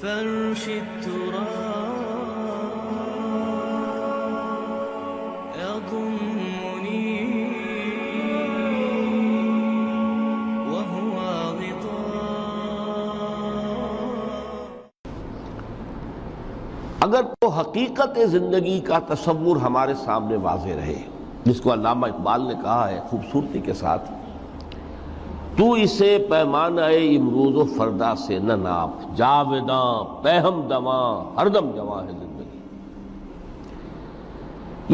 فرش التراب يضمني وهو غطاء. اگر تو حقیقت زندگی کا تصور ہمارے سامنے واضح رہے، جس کو علامہ اقبال نے کہا ہے خوبصورتی کے ساتھ، تو اسے پیمانہ امروز و فردا سے نہ ناپ، جاوداں پہم دواں ہر دم جواں ہے زندگی.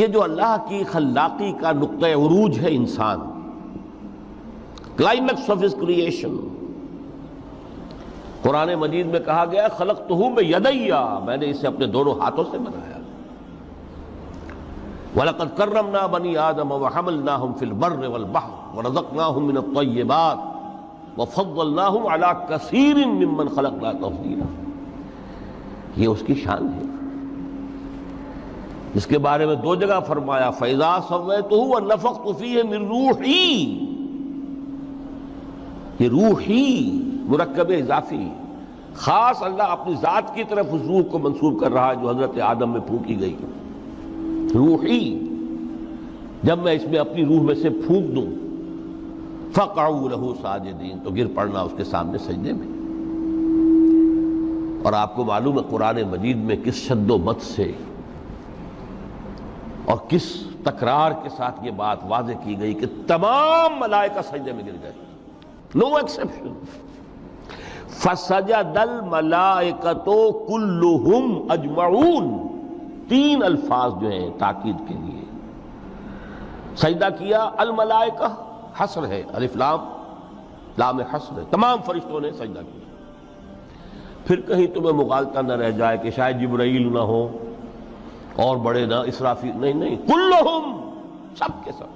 یہ جو اللہ کی خلاقی کا نقطہ عروج ہے انسان، کلائمیکس آف ہز کریشن، قرآن مجید میں کہا گیا خلقتہ بیدیا، میں نے اسے اپنے دونوں ہاتھوں سے بنایا. وَلَقَدْ كَرَّمْنَا بَنِي آدَمَ وَحَمَلْنَاهُمْ فِي الْبَرِّ وَالْبَحْرِ وَرَزَقْنَاهُمْ مِنَ الطَّيِّبَاتِ وَفَضَّلْنَاهُمْ عَلَى كَثِيرٍ مِّمَّنْ خَلَقْنَا تَفْضِيلًا. یہ اس کی شان ہے، جس کے بارے میں دو جگہ فرمایا فَإِذَا سَوَّيْتُهُ وَنَفَخْتُ فِيهِ مِن رُوحِي. یہ روحی مرکب اضافی، خاص اللہ اپنی ذات کی طرف اس روح کو منسوب کر رہا ہے جو حضرت آدم میں پھونکی گئی. روحی، جب میں اس میں اپنی روح میں سے پھونک دوں فَقَعُوا لَهُ سَاجِدِينَ، تو گر پڑنا اس کے سامنے سجدے میں. اور آپ کو معلوم ہے قرآن مجید میں کس شد و مت سے اور کس تکرار کے ساتھ یہ بات واضح کی گئی کہ تمام ملائکہ سجدے میں گر گئے، نو ایکسیپشن. فَسَجَدَ الْمَلَائِكَةُ كُلُّهُمْ أَجْمَعُونَ، تین الفاظ جو ہیں تاکید کے لیے. سجدہ کیا الملائکہ، حصر ہے، الف لام لام حصر ہے، تمام فرشتوں نے سجدہ کیا. پھر کہیں تمہیں مغالطہ نہ رہ جائے کہ شاید جبرائیل نہ ہو اور بڑے نہ اسرافیل، نہیں، کلہم، سب کے سب.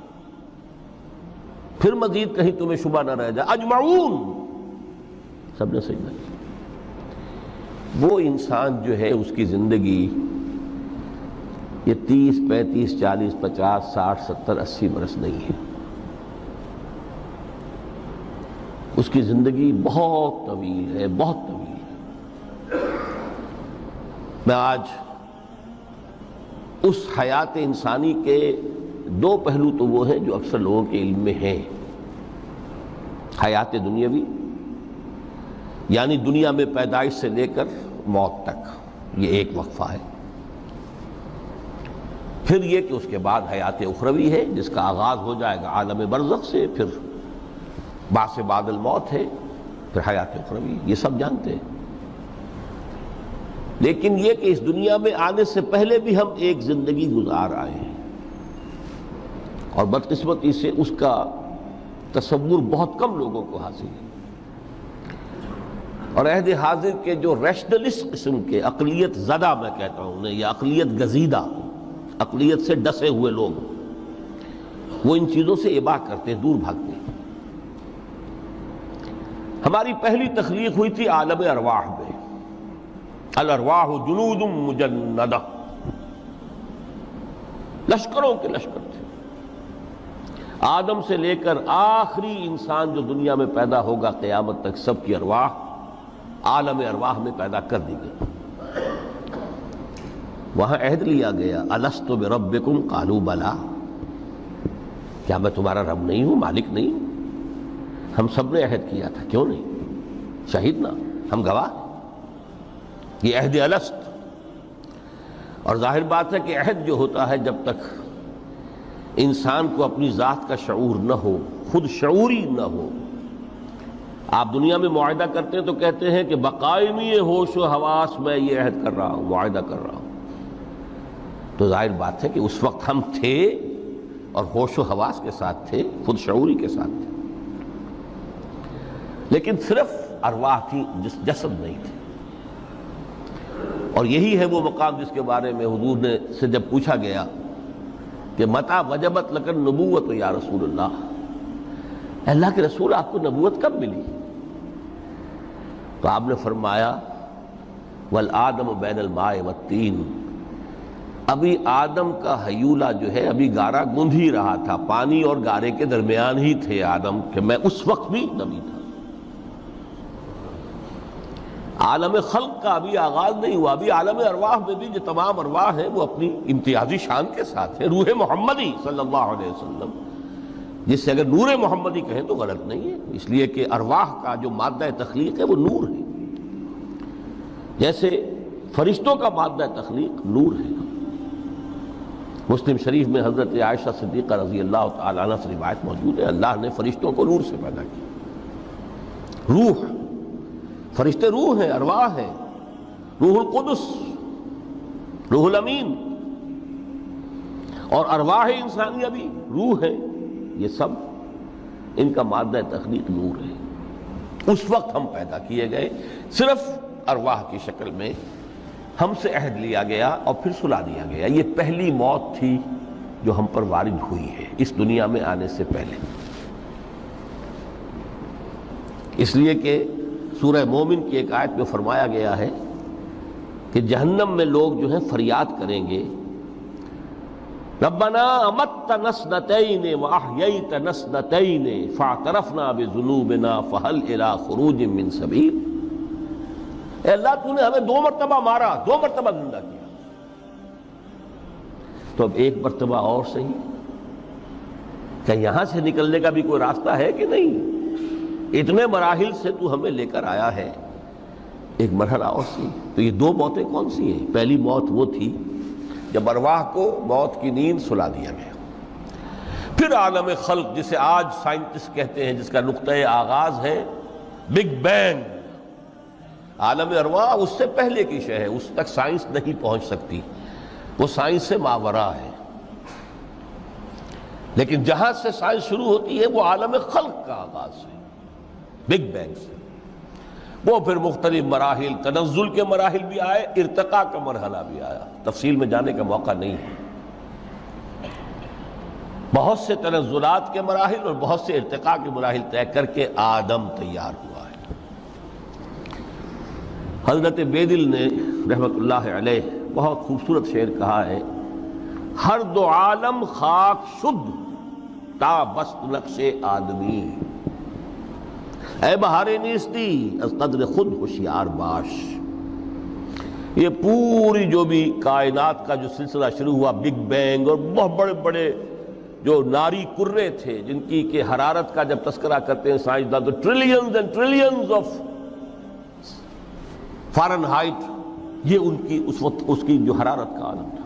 پھر مزید کہیں تمہیں شبہ نہ رہ جائے اجمعون، سب نے سجدہ کیا. وہ انسان جو ہے اس کی زندگی یہ 30 35 40 50 60 70 80 برس نہیں ہے، اس کی زندگی بہت طویل ہے، بہت طویل ہے. میں آج اس حیات انسانی کے دو پہلو تو وہ ہیں جو اکثر لوگوں کے علم میں ہیں. حیات دنیاوی، یعنی دنیا میں پیدائش سے لے کر موت تک، یہ ایک وقفہ ہے. پھر یہ کہ اس کے بعد حیات اخروی ہے جس کا آغاز ہو جائے گا عالم برزخ سے، پھر بعث بعد الموت ہے، پھر حیات اخروی، یہ سب جانتے ہیں. لیکن یہ کہ اس دنیا میں آنے سے پہلے بھی ہم ایک زندگی گزار آئے ہیں، اور بدقسمتی سے اس کا تصور بہت کم لوگوں کو حاصل ہے. اور عہد حاضر کے جو ریشنلسٹ قسم کے عقلیت زدہ میں کہتا ہوں انہیں، یا عقلیت گزیدہ، عقلیت سے ڈسے ہوئے لوگ، وہ ان چیزوں سے اباہ کرتے ہیں، دور بھاگتے ہیں. ہماری پہلی تخلیق ہوئی تھی عالم ارواح میں، الارواح جنود مجندہ، لشکروں کے لشکر تھے. آدم سے لے کر آخری انسان جو دنیا میں پیدا ہوگا قیامت تک، سب کی ارواح عالم ارواح میں پیدا کر دی گئی. وہاں عہد لیا گیا الست بربکم قالوا بلا، کیا میں تمہارا رب نہیں ہوں، مالک نہیں ہوں؟ ہم سب نے عہد کیا تھا، کیوں نہیں؟ شہیدنا، ہم گواہ. یہ عہد الست. اور ظاہر بات ہے کہ عہد جو ہوتا ہے جب تک انسان کو اپنی ذات کا شعور نہ ہو، خود شعوری نہ ہو. آپ دنیا میں معاہدہ کرتے ہیں تو کہتے ہیں کہ بقائمی ہوش و حواس میں یہ عہد کر رہا ہوں، معاہدہ کر رہا ہوں. تو ظاہر بات ہے کہ اس وقت ہم تھے اور ہوش و حواس کے ساتھ تھے، خود شعوری کے ساتھ تھے، لیکن صرف ارواح تھی، جسد نہیں تھے. اور یہی ہے وہ مقام جس کے بارے میں حضور نے سے جب پوچھا گیا کہ متى وجبت لک النبوۃ یا رسول اللہ، اللہ کے رسول آپ کو نبوت کب ملی؟ تو آپ نے فرمایا والآدم بین الماء والطین، ابھی آدم کا حیولہ جو ہے ابھی گارا گوندھ ہی رہا تھا، پانی اور گارے کے درمیان ہی تھے آدم، کہ میں اس وقت بھی نبی تھا. عالم خلق کا ابھی آغاز نہیں ہوا، ابھی عالم ارواح میں بھی جو تمام ارواح ہیں وہ اپنی امتیازی شان کے ساتھ ہیں۔ روح محمدی صلی اللہ علیہ وسلم، جس سے اگر نور محمدی کہیں تو غلط نہیں ہے، اس لیے کہ ارواح کا جو مادہ تخلیق ہے وہ نور ہے، جیسے فرشتوں کا مادہ تخلیق نور ہے۔ مسلم شریف میں حضرت عائشہ صدیقہ رضی اللہ تعالیٰ عنہ سے روایت موجود ہے، اللہ نے فرشتوں کو نور سے پیدا کیا۔ روح، فرشتے روح ہیں، ارواح ہیں، روح القدس، روح الامین، اور ارواح انسانیہ بھی روح ہے، یہ سب ان کا مادہ تخلیق نور ہے۔ اس وقت ہم پیدا کیے گئے، صرف ارواح کی شکل میں ہم سے عہد لیا گیا اور پھر سلا دیا گیا۔ یہ پہلی موت تھی جو ہم پر وارد ہوئی ہے اس دنیا میں آنے سے پہلے، اس لیے کہ سورہ مومن کی ایک آیت میں فرمایا گیا ہے کہ جہنم میں لوگ جو ہیں فریاد کریں گے، ربنا امتنا اثنتین واحییتنا اثنتین فاعترفنا بذنوبنا فہل الی خروج من سبیل۔ اے اللہ تو نے ہمیں 2 مرتبہ مارا، 2 مرتبہ زندہ کیا، تو اب ایک مرتبہ اور صحیح، کیا یہاں سے نکلنے کا بھی کوئی راستہ ہے کہ نہیں؟ اتنے مراحل سے تو ہمیں لے کر آیا ہے، ایک مرحلہ اور سی۔ تو یہ 2 موتیں کون سی ہیں؟ پہلی موت وہ تھی جب ارواح کو موت کی نیند سلا دیا گیا۔ پھر عالم خلق، جسے آج سائنٹسٹ کہتے ہیں، جس کا نقطۂ آغاز ہے بگ بینگ، عالم ارواح اس سے پہلے کی شے ہے، اس تک سائنس نہیں پہنچ سکتی، وہ سائنس سے ماوراء ہے۔ لیکن جہاں سے سائنس شروع ہوتی ہے وہ عالم خلق کا آغاز ہے، بگ بینگ سے۔ وہ پھر مختلف مراحل، تنزل کے مراحل بھی آئے، ارتقاء کا مرحلہ بھی آیا، تفصیل میں جانے کا موقع نہیں ہے۔ بہت سے تنزلات کے مراحل اور بہت سے ارتقاء کے مراحل طے کر کے آدم تیار ہوا ہے۔ حضرت بیدل نے رحمت اللہ علیہ بہت خوبصورت شعر کہا ہے، ہر 2 عالم خاک شد تا بست نقش آدمی، اے بہار نیستی از قدر خود ہوشیار باش۔ یہ پوری جو بھی کائنات کا جو سلسلہ شروع ہوا، بگ بینگ، اور بہت بڑے بڑے جو ناری کرے تھے جن کی کہ حرارت کا جب تذکرہ کرتے ہیں سائنسداں تو trillions and trillions of foreign height, یہ ان کی اس وقت اس کی جو حرارت کا عالم تھا۔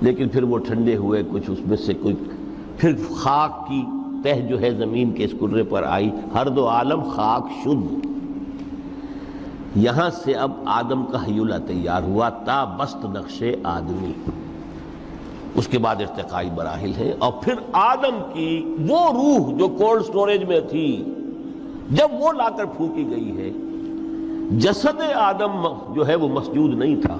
لیکن پھر وہ ٹھنڈے ہوئے، کچھ اس میں سے کوئی، پھر خاک کی تہ جو ہے زمین کے اس کرے پر آئی، ہر 2 عالم خاک شد۔ یہاں سے اب آدم کا حیولہ تیار ہوا، تا بست نقش آدمی۔ اس کے بعد ارتقائی مراحل ہیں، اور پھر آدم کی وہ روح جو کولڈ سٹوریج میں تھی، جب وہ لا کر پھونکی گئی ہے، جسد آدم جو ہے وہ مسجود نہیں تھا،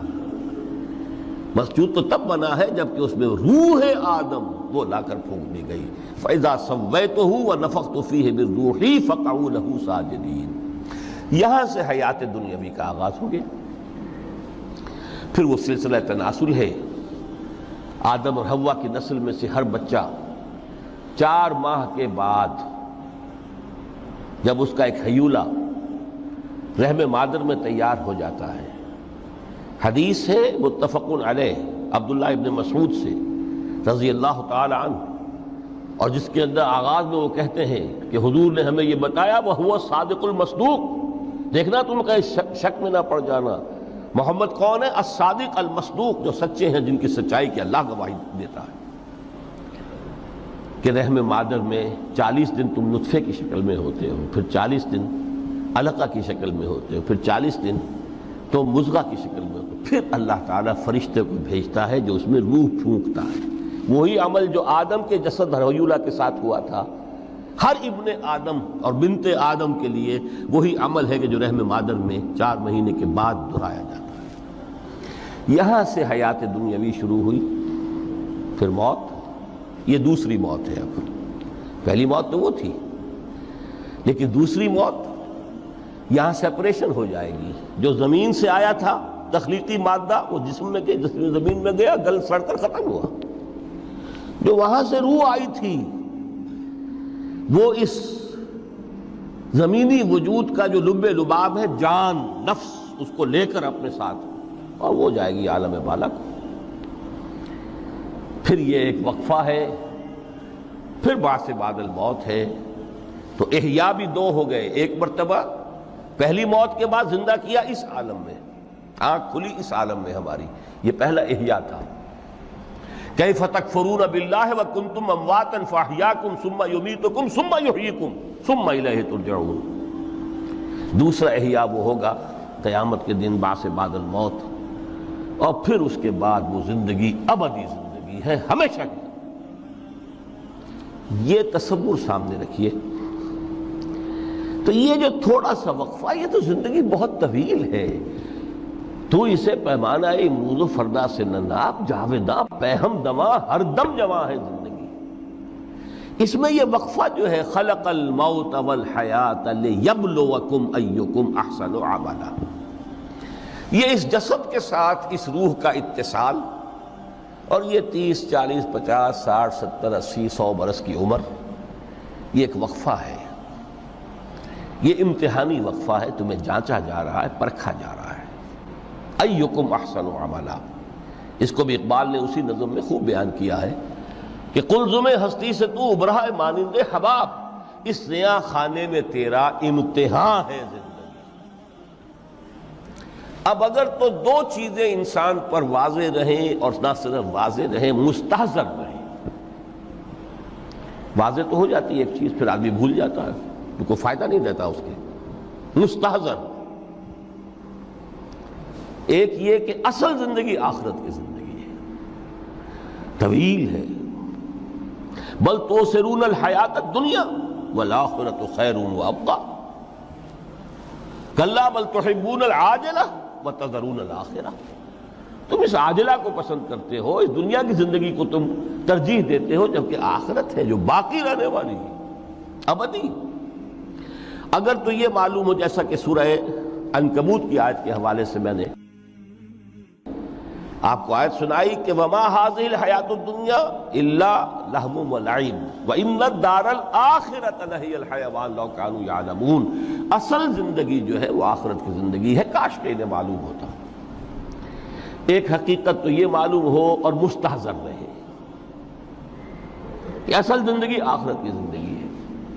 مسجود تو تب بنا ہے جبکہ اس میں روح آدم وہ لا کر پھونک دی گئی۔ فَإِذَا سَوَّيْتُهُ وَنَفَخْتُ فِيهِ مِن رُوحِي فَقَعُوا لَهُ سَاجِدِينَ۔ یہاں سے حیات دنیاوی کا آغاز ہو گیا۔ پھر وہ سلسلہ تناسل ہے، آدم اور حوا کی نسل میں سے ہر بچہ 4 ماہ کے بعد جب اس کا ایک حیولہ رحم مادر میں تیار ہو جاتا ہے، حدیث ہے متفق علیہ عبداللہ ابن مسعود سے رضی اللہ تعالی عنہ، اور جس کے اندر آغاز میں وہ کہتے ہیں کہ حضور نے ہمیں یہ بتایا، وَهُوَ الصَّادِقُ الْمَصْدُوقُ، دیکھنا تم کہیں شک میں نہ پڑ جانا، محمد کون ہے؟ الصادق المصدوق، جو سچے ہیں، جن کی سچائی کی اللہ گواہی دیتا ہے، کہ رحم مادر میں 40 دن تم نطفے کی شکل میں ہوتے ہو، پھر 40 دن علقہ کی شکل میں ہوتے ہو، پھر 40 دن تو مضغہ کی شکل میں ہوتے ہو، پھر اللہ تعالیٰ فرشتے کو بھیجتا ہے جو اس میں روح پھونکتا ہے۔ وہی عمل جو آدم کے جسد حیولہ کے ساتھ ہوا تھا، ہر ابن آدم اور بنت آدم کے لیے وہی عمل ہے کہ جو رحم مادر میں 4 مہینے کے بعد دہرایا جاتا ہے۔ یہاں سے حیات دنیاوی شروع ہوئی، پھر موت، یہ دوسری موت ہے۔ اب پہلی موت تو وہ تھی، لیکن دوسری موت یہاں سیپریشن ہو جائے گی۔ جو زمین سے آیا تھا تخلیقی مادہ، وہ جسم میں گیا، جسم زمین میں گیا، گل سڑ کر ختم ہوا۔ جو وہاں سے روح آئی تھی وہ اس زمینی وجود کا جو لب لباب ہے، جان نفس، اس کو لے کر اپنے ساتھ، اور وہ جائے گی عالم بالا کو۔ پھر یہ ایک وقفہ ہے، پھر بعث بعد الموت ہے۔ تو احیاء بھی دو ہو گئے، ایک مرتبہ پہلی موت کے بعد زندہ کیا اس عالم میں، آنکھ کھلی اس عالم میں ہماری، یہ پہلا احیاء تھا۔ کیف تکفرون باللہ وکنتم امواتا فاحیاکم ثم یمیتکم ثم یحییکم ثم الیہ ترجعون۔ دوسرا احیاء وہ ہوگا قیامت کے دن، بعث بعد الموت، اور پھر اس کے بعد وہ زندگی ابدی زندگی ہے، ہمیشہ کی۔ یہ تصور سامنے رکھیے۔ تو یہ جو تھوڑا سا وقفہ، یہ تو زندگی بہت طویل ہے۔ تو اسے پیمانہ امروز و فردا سے نناب، جاویداں پہم دواں، ہر دم جواں ہے زندگی۔ اس میں یہ وقفہ جو ہے، خلق الموت والحیات لیبلوکم ایکم احسن عملا، یہ اس جسد کے ساتھ اس روح کا اتصال، اور یہ 30 40 50 60 70 80 100 برس کی عمر، یہ ایک وقفہ ہے، یہ امتحانی وقفہ ہے، تمہیں جانچا جا رہا ہے، پرکھا جا رہا ہے۔ ایکم احسن عملا، اس کو بھی اقبال نے اسی نظم میں خوب بیان کیا ہے کہ قلزم ہستی سے تو ابھرا ہے مانند حباب، اس زیاں خانے میں تیرا امتحان ہے زندگی۔ اب اگر تو دو چیزیں انسان پر واضح رہیں، اور نہ صرف واضح رہیں، مستحضر رہیں۔ واضح تو ہو جاتی ہے ایک چیز، پھر آدمی بھول جاتا ہے، تو کوئی فائدہ نہیں دیتا اس کے۔ مستحضر ایک یہ کہ اصل زندگی آخرت کی زندگی ہے، طویل ہے۔ بل توسرون الحیات الدنیا والآخرۃ خیر وابقیٰ، کلا بل تحبون العاجلہ وتذرون الآخرہ، تم اس عاجلہ کو پسند کرتے ہو، اس دنیا کی زندگی کو تم ترجیح دیتے ہو، جبکہ آخرت ہے جو باقی رہنے والی ہے، ابدی۔ اگر تو یہ معلوم ہو، جیسا کہ سورہ عنکبوت کی آیت کے حوالے سے میں نے آپ کو آیت سنائی کہ وَمَا هَذِهِ الْحَيَاةُ الدُّنْيَا إِلَّا لَهْوٌ وَلَعِبٌ وَإِنَّ الدَّارَ الْآخِرَةَ لَهِيَ الْحَيَوَانُ لَوْ كَانُوا يَعْلَمُونَ، اصل زندگی جو ہے وہ آخرت کی زندگی ہے، کاش کہ انہیں معلوم ہوتا۔ ایک حقیقت تو یہ معلوم ہو اور مستحضر رہے کہ اصل زندگی آخرت کی زندگی ہے،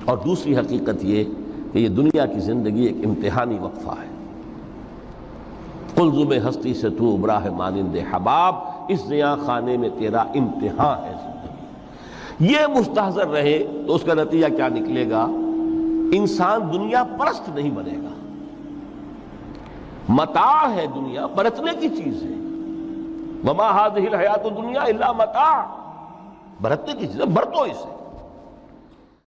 اور دوسری حقیقت یہ کہ یہ دنیا کی زندگی ایک امتحانی وقفہ ہے۔ قلزم ہستی سے تو ابھرا ہے مانند حباب، اس زیاں خانے میں تیرا امتحان ہے زندگی۔ یہ مستحضر رہے تو اس کا نتیجہ کیا نکلے گا؟ انسان دنیا پرست نہیں بنے گا۔ متاع ہے دنیا، برتنے کی چیز ہے۔ وما هذه الحیات الدنیا الا متاع، برتنے کی چیز ہے، برتو اسے۔